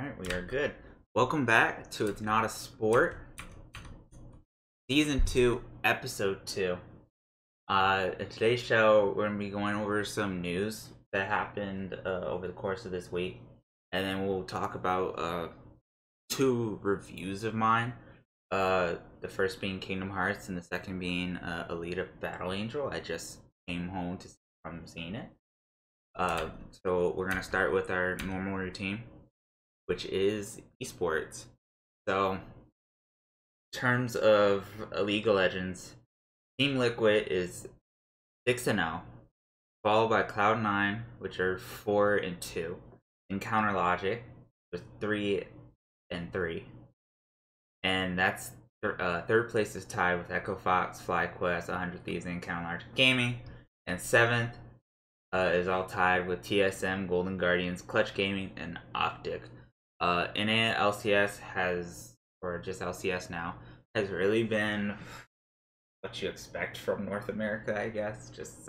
Alright, we are good. Welcome back to It's Not a Sport, Season 2, Episode 2. In today's show, we're going to be going over some news that happened over the course of this week. And then we'll talk about two reviews of mine. The first being Kingdom Hearts and the second being Alita Battle Angel. I just came home to see if I'm seeing it. So we're going to start with our normal routine, which is esports. So, in terms of League of Legends, Team Liquid is 6-0, followed by Cloud9, which are 4-2, and Counter Logic with 3-3, and that's third place is tied with Echo Fox, FlyQuest, 100 Thieves, and Counter Logic Gaming, and seventh is all tied with TSM, Golden Guardians, Clutch Gaming, and Optic. NA LCS has, or just LCS now, has really been what you expect from North America, I guess. Just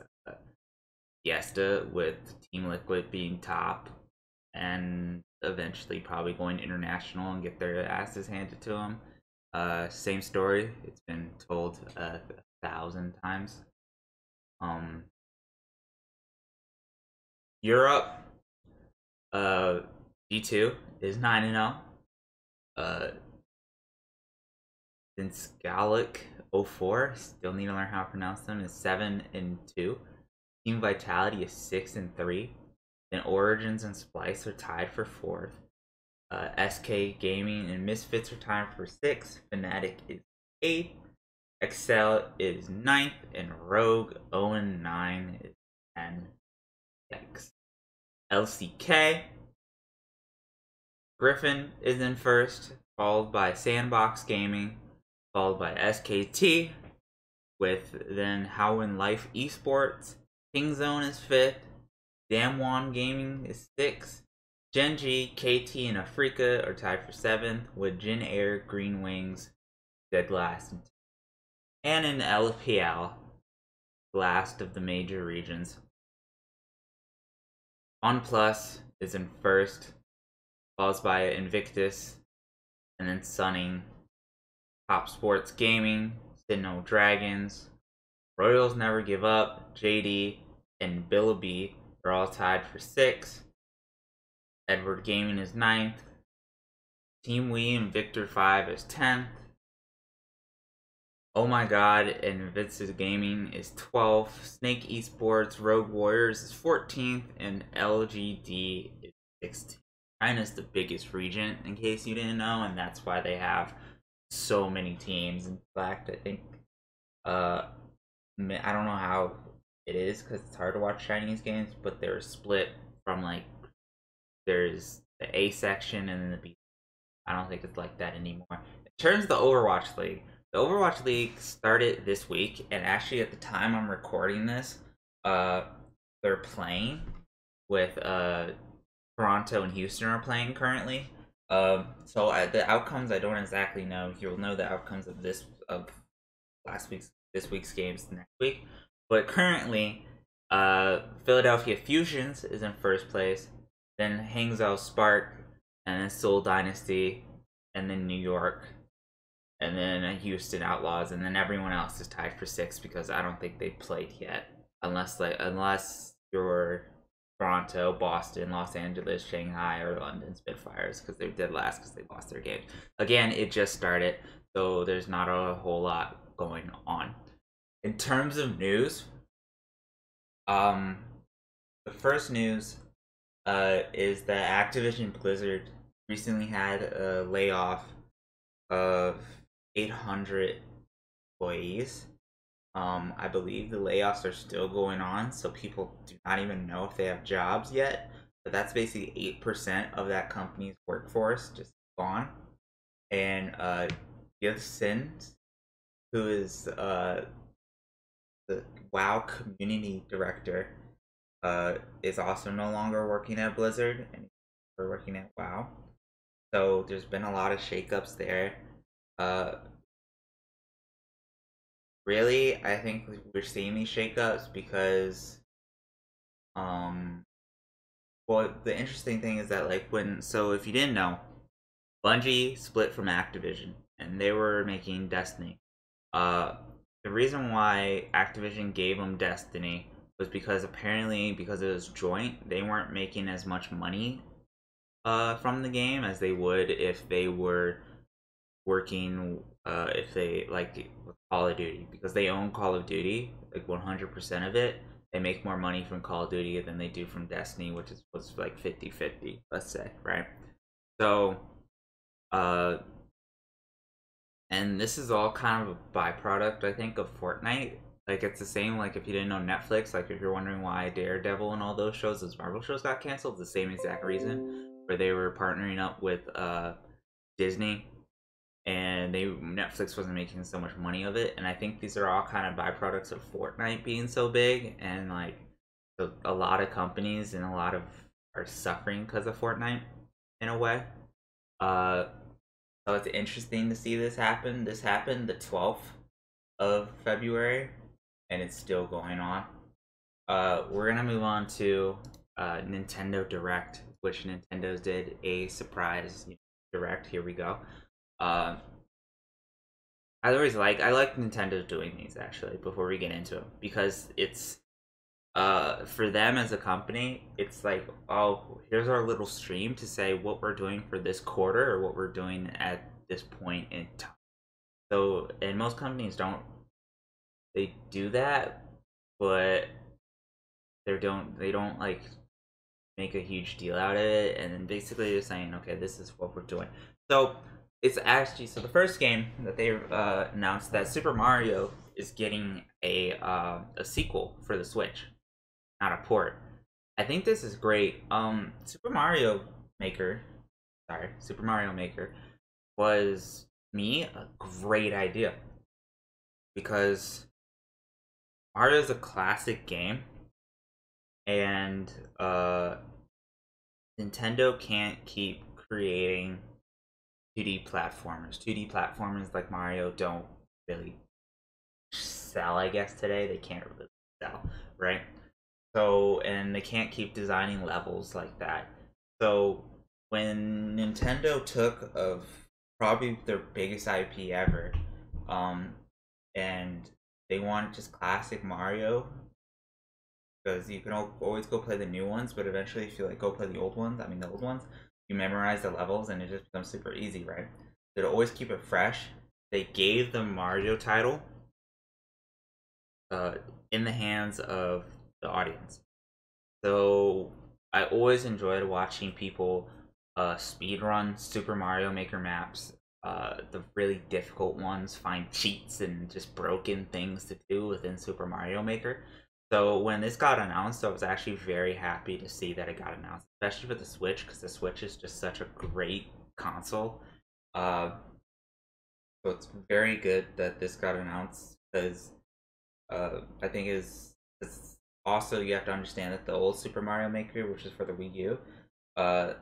Fiesta with Team Liquid being top, and eventually probably going international and get their asses handed to them. Same story. It's been told 1,000 times. Europe, G2 is 9-0. Since Gallic 04, still need to learn how to pronounce them, is 7-2. Team Vitality is 6-3. Then Origins and Splice are tied for 4th. SK Gaming and Misfits are tied for 6th. Fnatic is 8th. Excel is 9th. And Rogue 0-9 is 10. Yikes. LCK, Griffin is in 1st, followed by Sandbox Gaming, followed by SKT, with then Howin Life Esports. Kingzone is 5th, Damwon Gaming is 6th, Genji, KT, and Afrika are tied for 7th, with Jin Air, Green Wings, dead last. And in LPL, last of the major regions, OnePlus is in 1st, followed by Invictus, and then Sunning, Top Sports Gaming, Sinnoh Dragons, Royals Never Give Up, JD, and Bilibee are all tied for 6th. Edward Gaming is 9th. Team Wii and Victor 5 is 10th. Oh My God and Vince's Gaming is 12th. Snake Esports, Rogue Warriors is 14th, and LGD is 16th. China's the biggest region, in case you didn't know, and that's why they have so many teams. In fact, I think, I don't know how it is, because it's hard to watch Chinese games, but they're split from, like, there's the A section and then the B. I don't think it's like that anymore. In terms of the Overwatch League, the Overwatch League started this week, and actually at the time I'm recording this, they're playing with, Toronto and Houston are playing currently. So the outcomes I don't exactly know. You'll know the outcomes of this week's games next week. But currently, Philadelphia Fusions is in 1st place, then Hangzhou Spark, and then Seoul Dynasty, and then New York, and then Houston Outlaws, and then everyone else is tied for 6th because I don't think they've played yet, unless you're Toronto, Boston, Los Angeles, Shanghai, or London Spitfires, because they did last because they lost their games. Again, it just started, so there's not a whole lot going on. In terms of news, the first news is that Activision Blizzard recently had a layoff of 800 employees. I believe the layoffs are still going on, so people do not even know if they have jobs yet. But that's basically 8% of that company's workforce just gone. And Gift Sins, who is the WoW community director, is also no longer working at Blizzard, and we're working at WoW. So there's been a lot of shakeups there. Really, I think we're seeing these shakeups because, well, the interesting thing is that, like, so if you didn't know, Bungie split from Activision, and they were making Destiny. Uh, the reason why Activision gave them Destiny was because apparently because it was joint, they weren't making as much money from the game as they would if they were working if they like with Call of Duty, because they own Call of Duty like 100% of it. They make more money from Call of Duty than they do from Destiny, which is was like 50-50, let's say, right? So uh and this is all kind of a byproduct, I think, of Fortnite. Like, it's the same, like, if you didn't know Netflix, like, if you're wondering why Daredevil and all those shows, those Marvel shows got canceled, the same exact reason, where they were partnering up with Disney, and Netflix wasn't making so much money of it, and I think these are all kind of byproducts of Fortnite being so big, and, like, so a lot of companies and a lot of are suffering because of Fortnite, in a way. Uh, so it's interesting to see this happen. This happened the 12th of February, and it's still going on. We're gonna move on to Nintendo Direct, which Nintendo did a surprise Direct. Here we go. Uh, I like Nintendo doing these actually before we get into it, because it's for them as a company, it's like, oh, here's our little stream to say what we're doing for this quarter or what we're doing at this point in time. So, and most companies don't, they do that, but they don't like make a huge deal out of it, and then basically they're saying, okay, this is what we're doing. So it's actually, so the first game that they announced, that Super Mario is getting a sequel for the Switch, not a port. I think this is great. Super Mario Maker was me a great idea, because Mario is a classic game, and Nintendo can't keep creating 2D platformers. 2D platformers like Mario don't really sell, I guess, today. They can't really sell, right? So, and they can't keep designing levels like that. So, when Nintendo took of probably their biggest IP ever, um, and they wanted just classic Mario, because you can always go play the new ones, but eventually if you like go play the old ones, the old ones, you memorize the levels and it just becomes super easy, right? So to always keep it fresh, they gave the Mario title uh, in the hands of the audience. So I always enjoyed watching people speedrun Super Mario Maker maps, the really difficult ones, find cheats and just broken things to do within Super Mario Maker. So when this got announced, I was actually very happy to see that it got announced, especially for the Switch, because the Switch is just such a great console. Uh, so it's very good that this got announced, because I think is also, you have to understand that the old Super Mario Maker, which is for the Wii U,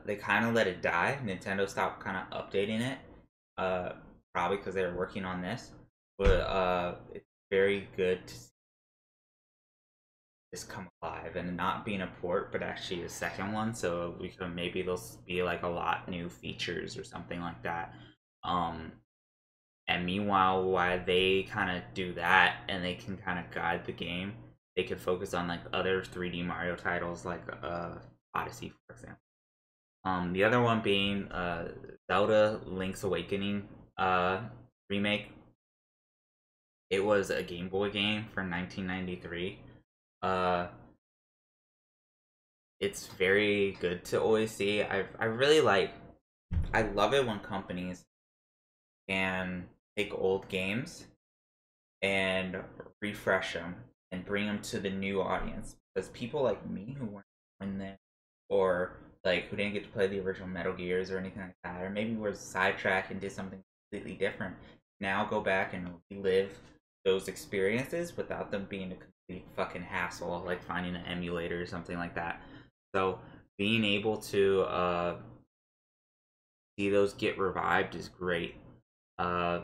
they kind of let it die. Nintendo stopped kind of updating it, uh, probably because they were working on this. But it's very good to see this come alive and not being a port, but actually a second one. So we can, maybe there'll be like a lot new features or something like that. Um, and meanwhile, while they kind of do that and they can kind of guide the game, they could focus on like other 3D Mario titles like Odyssey, for example. The other one being Zelda Link's Awakening remake. It was a Game Boy game from 1993. Uh, it's very good to always see. I really like. I love it when companies can take old games and refresh them and bring them to the new audience, because people like me who weren't in there, or like who didn't get to play the original Metal Gears or anything like that, or maybe were sidetracked and did something completely different, now go back and relive those experiences without them being a complete fucking hassle, like finding an emulator or something like that. So being able to see those get revived is great. uh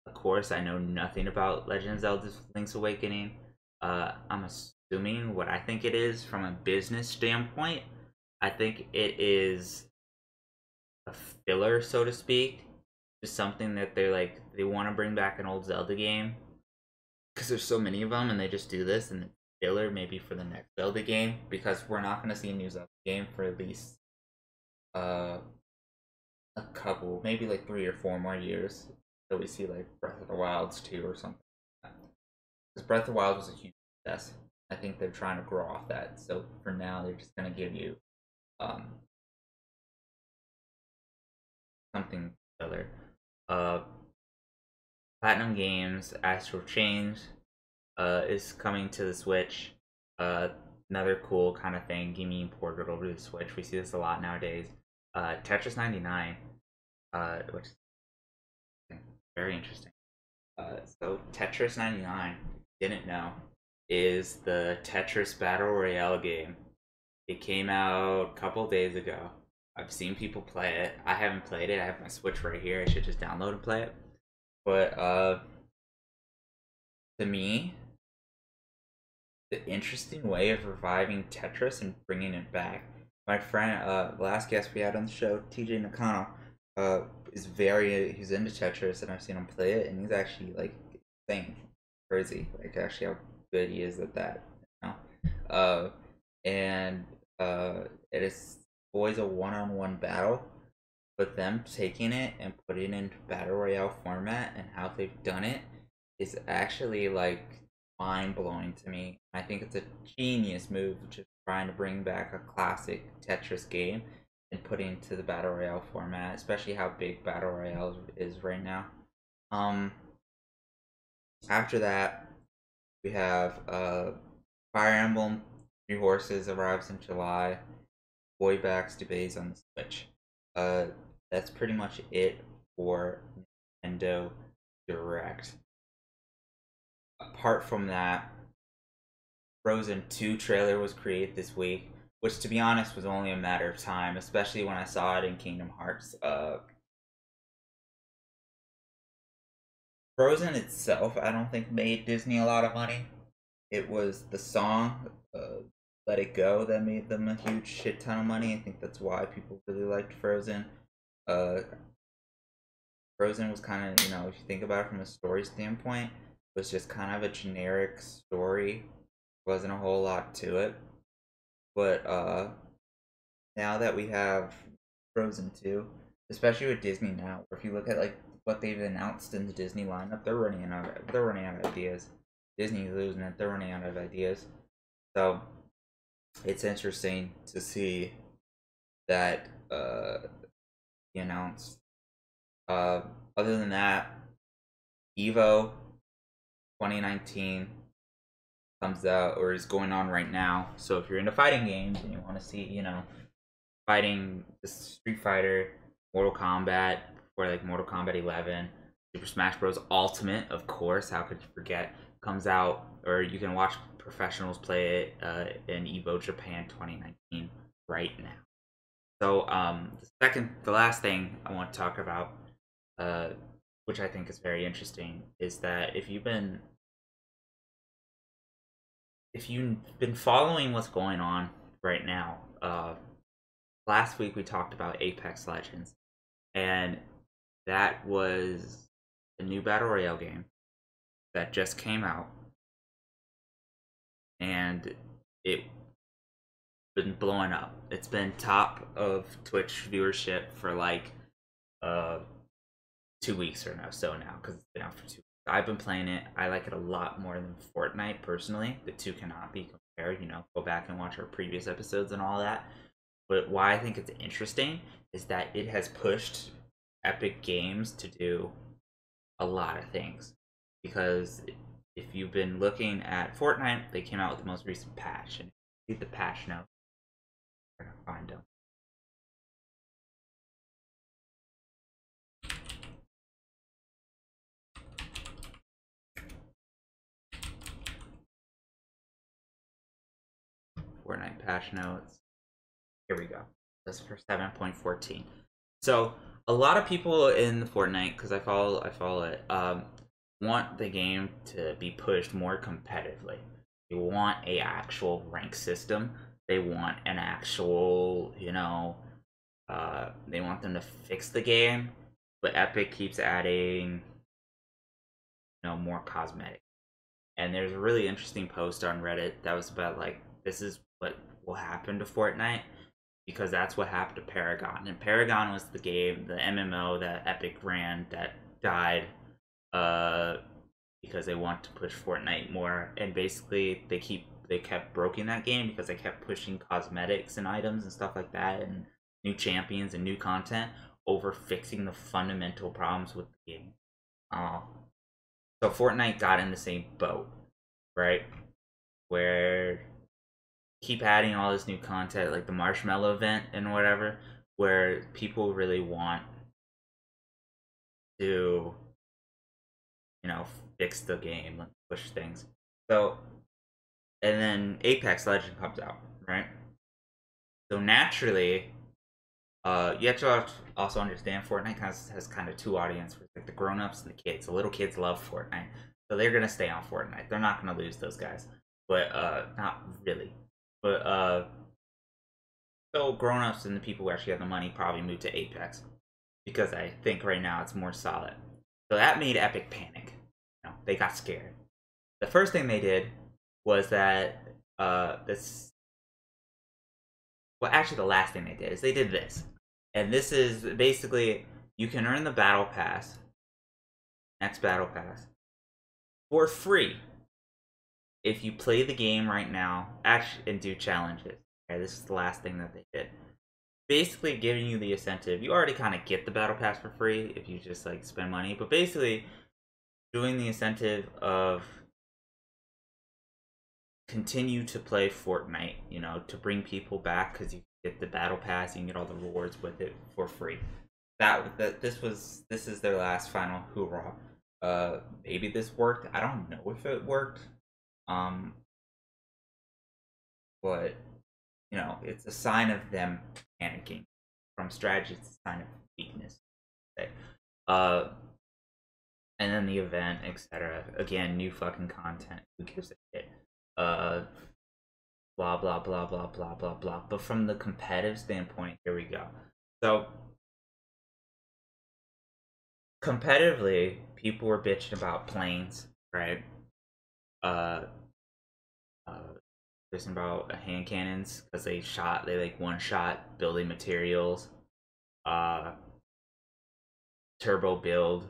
Of course, I know nothing about Legend of Zelda Link's Awakening. I'm assuming what I think it is from a business standpoint. I think it is a filler, so to speak. Just something that they want to bring back an old Zelda game because there's so many of them, and they just do this and filler maybe for the next Zelda game, because we're not going to see a new Zelda game for at least uh a couple, maybe like 3 or 4 more years, till we see like Breath of the Wilds 2 or something. Because Breath of the Wild was a huge success. I think they're trying to grow off that. So for now, they're just going to give you um, something filler. Uh, Platinum Games Astral Chain is coming to the Switch. Another cool kind of thing, gaming ported over to the Switch. We see this a lot nowadays. Tetris 99, which is very interesting. So Tetris 99, didn't know, is the Tetris Battle Royale game. It came out a couple days ago. I've seen people play it. I haven't played it. I have my Switch right here. I should just download and play it. But to me, the interesting way of reviving Tetris and bringing it back. My friend, the last guest we had on the show, TJ Nakano, he's into Tetris, and I've seen him play it, and he's actually like insane, crazy, like actually how good he is at that. You know? And it is always a one-on-one battle, but them taking it and putting it into battle royale format and how they've done it is actually like mind-blowing to me. I think it's a genius move, just trying to bring back a classic Tetris game and put it into the battle royale format, especially how big battle royale is right now. After that, we have Fire Emblem Three Horses arrives in July. Boy backs debates on the Switch. That's pretty much it for Nintendo Direct. Apart from that, Frozen 2 trailer was created this week, which to be honest was only a matter of time, especially when I saw it in Kingdom Hearts. Frozen itself, I don't think made Disney a lot of money. It was the song, Let It Go, that made them a huge shit ton of money. I think that's why people really liked Frozen. Frozen was kind of, if you think about it from a story standpoint, was just kind of a generic story. Wasn't a whole lot to it. But now that we have Frozen 2, especially with Disney now, if you look at like what they've announced in the Disney lineup, they're running out of ideas. Disney's losing it, they're running out of ideas. So it's interesting to see that he announced. Other than that, Evo 2019 comes out, or is going on right now. So if you're into fighting games and you want to see, fighting the Street Fighter, Mortal Kombat, or like Mortal Kombat 11, Super Smash Bros. Ultimate, of course, how could you forget, comes out, or you can watch professionals play it in Evo Japan 2019 right now. So the last thing I want to talk about, which I think is very interesting, is that if you've been following what's going on right now, last week we talked about Apex Legends, and that was a new battle royale game that just came out, and it been blowing up. It's been top of Twitch viewership for like 2 weeks or so now, because it's been out for 2 weeks. I've been playing it. I like it a lot more than Fortnite personally. The two cannot be compared. Go back and watch our previous episodes and all that. But why I think it's interesting is that it has pushed Epic Games to do a lot of things. Because if you've been looking at Fortnite, they came out with the most recent patch, and read the patch notes. I'm gonna find them. Fortnite patch notes. Here we go. This is for 7.14. So a lot of people in Fortnite, because I follow it, want the game to be pushed more competitively. They want a actual rank system. They want an actual, They want them to fix the game, but Epic keeps adding, more cosmetic. And there's a really interesting post on Reddit that was about like this is what will happen to Fortnite because that's what happened to Paragon. And Paragon was the game, the MMO that Epic ran that died uh because they want to push Fortnite more. And basically they kept broking that game because they kept pushing cosmetics and items and stuff like that and new champions and new content over fixing the fundamental problems with the game. Uh, so Fortnite got in the same boat, right? Where keep adding all this new content, like the Marshmallow event and whatever, where people really want to, fix the game, like push things. So, and then Apex Legend comes out, right? So naturally, you have to also understand Fortnite has kind of two audiences, like the grown-ups and the kids. The little kids love Fortnite, so they're gonna stay on Fortnite. They're not gonna lose those guys, but not really. But so grown-ups and the people who actually have the money probably move to Apex because I think right now it's more solid. So that made Epic panic. They got scared. The first thing they did was that this. Well, actually, the last thing they did is they did this. And this is basically you can earn the battle pass, next battle pass, for free if you play the game right now and do challenges. Okay, this is the last thing that they did. Basically giving you the incentive. You already kind of get the battle pass for free if you just like spend money, but basically doing the incentive of continue to play Fortnite, to bring people back because you get the battle pass, you can get all the rewards with it for free. This is their last final hoorah. Maybe this worked. I don't know if it worked. Um, but it's a sign of them panicking. From strategy, it's a sign of weakness. Okay. Uh, and then the event, etc. Again, new fucking content. Who gives a shit? Blah blah blah blah blah blah blah. But from the competitive standpoint, here we go. So competitively, people were bitching about planes, right? Uh, uh, bitching about hand cannons because they like one shot building materials, uh, turbo build,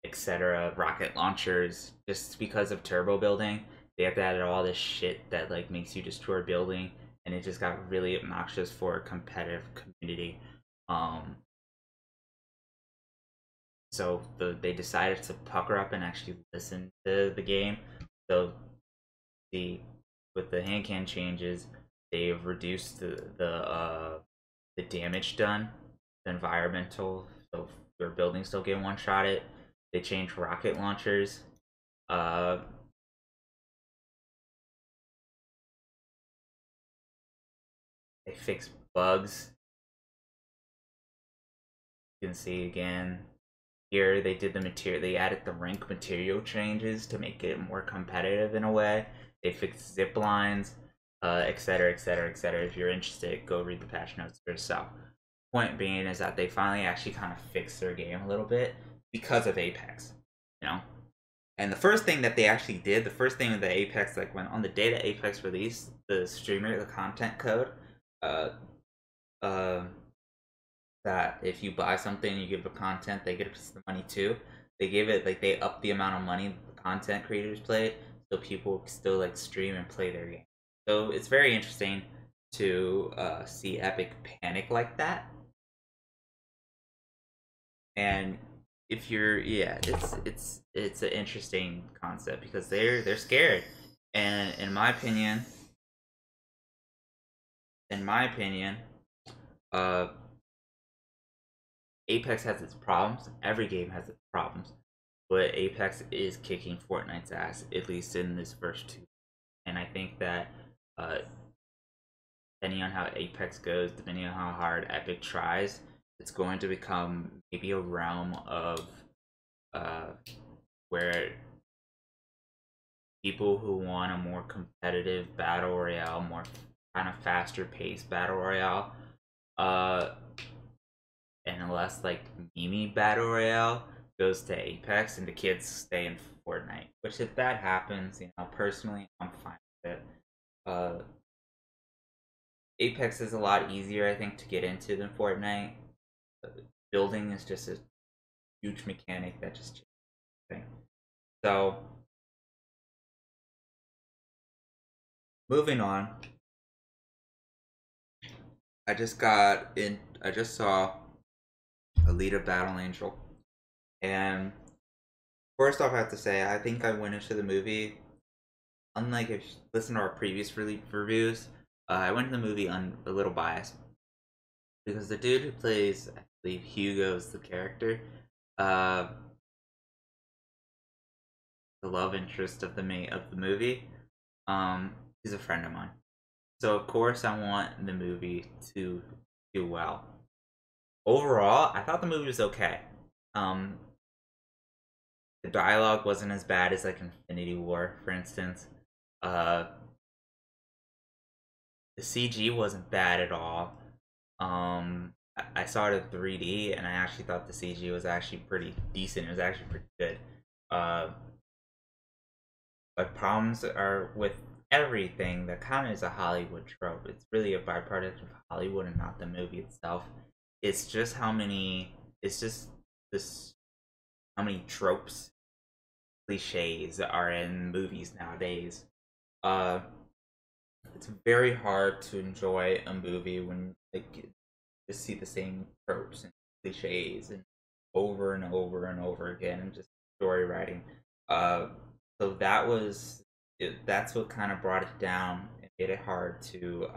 etc. Rocket launchers, just because of turbo building, they have to add all this shit that like makes you destroy a building, and it just got really obnoxious for a competitive community. Um, so they decided to pucker up and actually listen to the game. So the with the hand cannon changes, they've reduced the damage done, the environmental. So your buildings still get one shot it. They changed rocket launchers. Uh, they fixed bugs. You can see again here they did the material. They added the rank material changes to make it more competitive in a way. They fixed zip lines, etc., etc., etc. If you're interested, go read the patch notes for yourself. Point being is that they finally actually kind of fixed their game a little bit because of Apex, you know. And the first thing that they actually did, the first thing that Apex, like when on the day that Apex released, the streamer, the content code, uh, uh, that if you buy something, you give the content, they get the money too. They gave it like they upped the amount of money the content creators played, so people still like stream and play their game. So it's very interesting to see Epic panic like that. And if you're, yeah, it's an interesting concept because they're scared. And in my opinion, uh, Apex has its problems. Every game has its problems, but Apex is kicking Fortnite's ass, at least in this first two. And I think that uh, depending on how Apex goes, depending on how hard Epic tries, it's going to become maybe a realm of uh, where people who want a more competitive battle royale, more kind of faster paced battle royale, uh, and unless like Mimi Battle Royale goes to Apex and the kids stay in Fortnite. Which if that happens, personally I'm fine with it. Uh, Apex is a lot easier, I think, to get into than Fortnite. Building is just a huge mechanic that just changes things. So moving on, I just got in. I just saw Alita Battle Angel, and first off, I have to say I think I went into the movie. Unlike if you listen to our previous reviews, I went to the movie a little biased because the dude who plays, I believe Hugo's the character, uh, the love interest of the movie, he's a friend of mine. So of course I want the movie to do well. Overall, I thought the movie was okay. Um, the dialogue wasn't as bad as like Infinity War, for instance. Uh, the CG wasn't bad at all. I saw it in 3D, and I actually thought the CG was actually pretty decent. It was actually pretty good. Uh, but problems are with everything that kind of is a Hollywood trope. It's really a byproduct of Hollywood and not the movie itself. It's just how many. It's just this how many tropes, cliches are in movies nowadays. Uh, it's very hard to enjoy a movie when like you just see the same tropes and cliches and over and over and over again, and just story writing. Uh, so that's what kind of brought it down and made it hard to.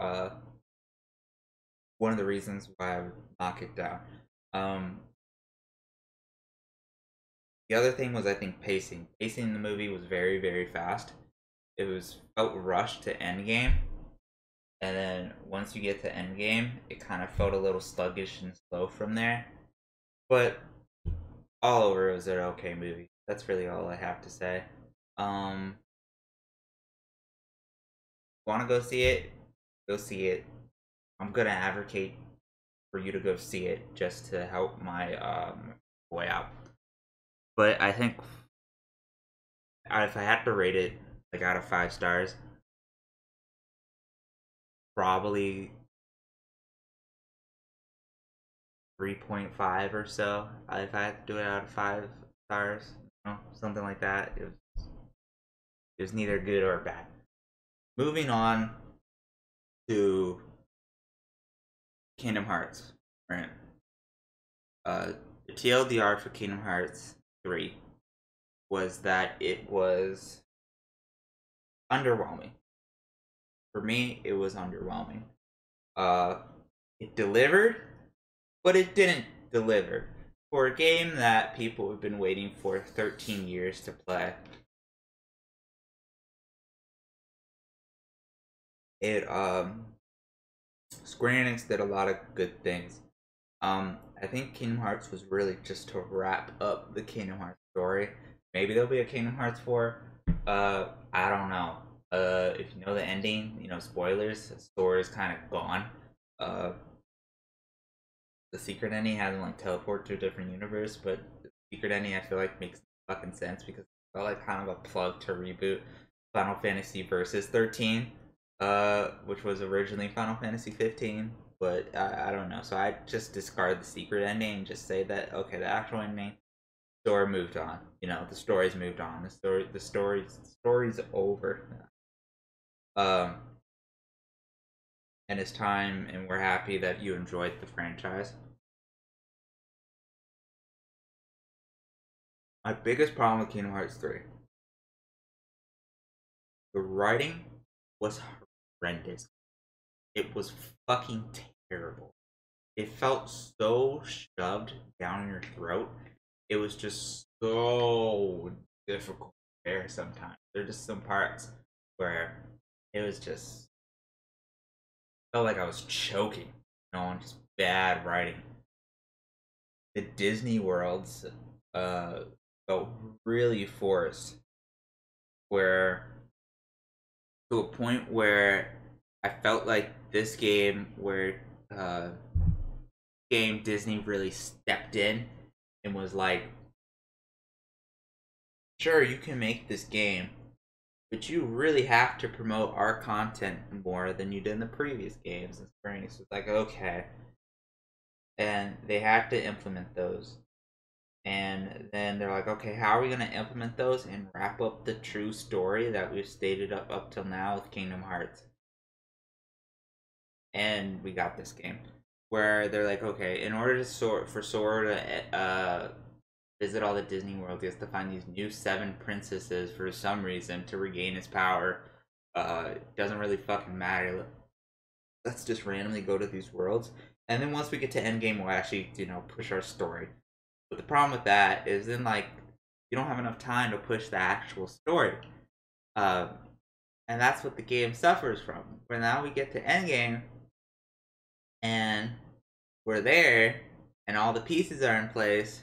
One of the reasons why I would knock it down. Um, the other thing was I think pacing. Pacing in the movie was very very fast. It was felt rushed to Endgame, and then once you get to Endgame, it kind of felt a little sluggish and slow from there. But all over, it was an okay movie. That's really all I have to say. Want to go see it? Go see it. I'm gonna advocate for you to go see it just to help my boy out. But I think if I had to rate it like out of 5 stars, probably 3.5 or so. If I had to do it out of 5 stars, something like that. It was neither good or bad. Moving on to Kingdom Hearts, right? The TLDR for Kingdom Hearts 3 was that it was underwhelming. For me, it was underwhelming. Uh, it delivered, but it didn't deliver. For a game that people have been waiting for 13 years to play, it Square Enix did a lot of good things. I think Kingdom Hearts was really just to wrap up the Kingdom Hearts story. Maybe there'll be a Kingdom Hearts 4. I don't know. If you know the ending, spoilers, the story is kind of gone. Uh, the secret ending hasn't like teleport to a different universe, but the secret ending I feel like makes fucking sense because it felt like kind of a plug to reboot Final Fantasy Versus 13, which was originally Final Fantasy 15. But I don't know, so I just discard the secret ending and just say that okay, the actual ending, story moved on. The story's moved on. The story's over. Um, and it's time, and we're happy that you enjoyed the franchise. My biggest problem with Kingdom Hearts 3, the writing was horrendous. It was fucking terrible. It felt so shoved down your throat. It was just so difficult to bear sometimes. There are just some parts where it was just felt like I was choking, on just bad writing. The Disney worlds felt really forced, where to a point where I felt like this game where game Disney really stepped in and was like, sure, you can make this game, but you really have to promote our content more than you did in the previous games. And Square Enix was like, okay. And they had to implement those. And then they're like, okay, how are we going to implement those and wrap up the true story that we've stated up till now with Kingdom Hearts? And we got this game where they're like, okay, in order to for Sora to visit all the Disney worlds, he has to find these new 7 princesses for some reason to regain his power. Doesn't really fucking matter. Let's just randomly go to these worlds, and then once we get to endgame, we'll actually, push our story. But the problem with that is then, like, you don't have enough time to push the actual story. Uh, and that's what the game suffers from. Where now we get to endgame, and we're there, and all the pieces are in place,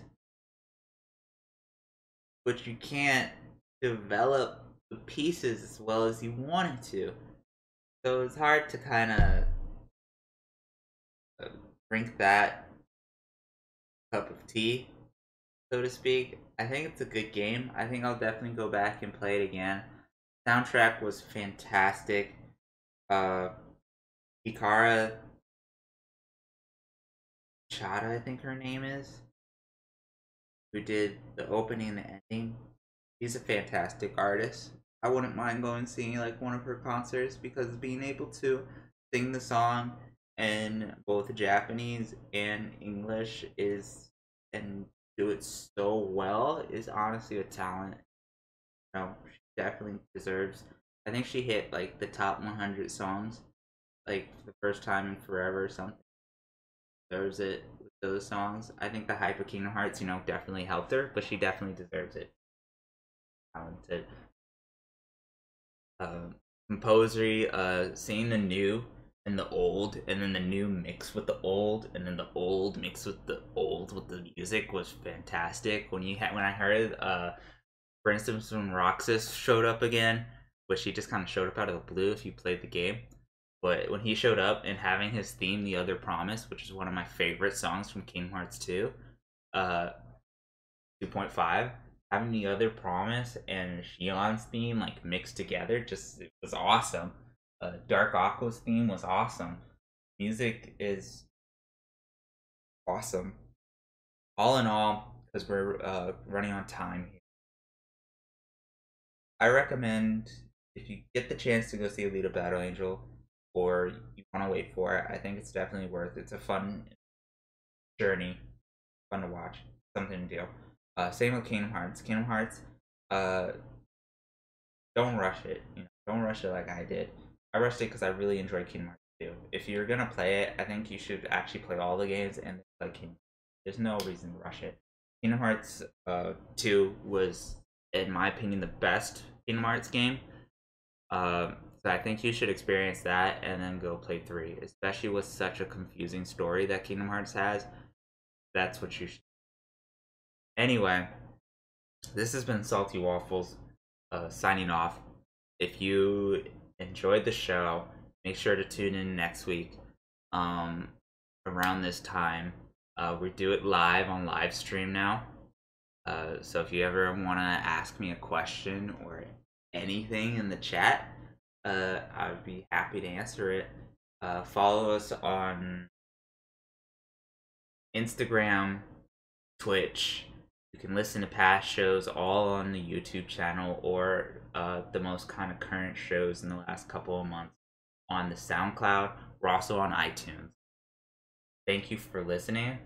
but you can't develop the pieces as well as you wanted to. So it's hard to kind of drink that cup of tea, so to speak. I think it's a good game. I think I'll definitely go back and play it again. Soundtrack was fantastic. Uh, Hikara Chada, I think her name is, who did the opening and the ending. She's a fantastic artist. I wouldn't mind going and seeing like one of her concerts because being able to sing the song in both Japanese and English is and do it so well is honestly a talent. She definitely deserves. I think she hit like the top 100 songs like for the first time in forever or something. Deserves it with those songs. I think the hype of Kingdom Hearts, definitely helped her, but she definitely deserves it. Talented. Composery, seeing the new and the old, and then the new mix with the old, and then the old mix with the old with the music was fantastic. When I heard, for instance, when Roxas showed up again, but she just kind of showed up out of the blue if you played the game. But when he showed up and having his theme, "The Other Promise," which is one of my favorite songs from Kingdom Hearts 2, 2.5, having "The Other Promise" and Shion's theme like mixed together, just it was awesome. Dark Aqua's theme was awesome. Music is awesome. All in all, because we're running on time here, I recommend if you get the chance to go see Alita Battle Angel, or you want to wait for it, I think it's definitely worth it. It's a fun journey, fun to watch, something to do. Same with Kingdom Hearts. Kingdom Hearts, uh, don't rush it. Don't rush it like I did. I rushed it because I really enjoyed Kingdom Hearts 2. If you're gonna play it, I think you should actually play all the games and play Kingdom. There's no reason to rush it. Kingdom Hearts 2 was, in my opinion, the best Kingdom Hearts game. So I think you should experience that and then go play 3, especially with such a confusing story that Kingdom Hearts has. That's what you should. Anyway, this has been Salty Waffles, signing off. If you enjoyed the show, make sure to tune in next week, around this time. We do it live on live stream now. So if you ever want to ask me a question or anything in the chat, I'd be happy to answer it. Follow us on Instagram, Twitch. You can listen to past shows all on the YouTube channel, or the most kind of current shows in the last couple of months on the SoundCloud. We're also on iTunes. Thank you for listening.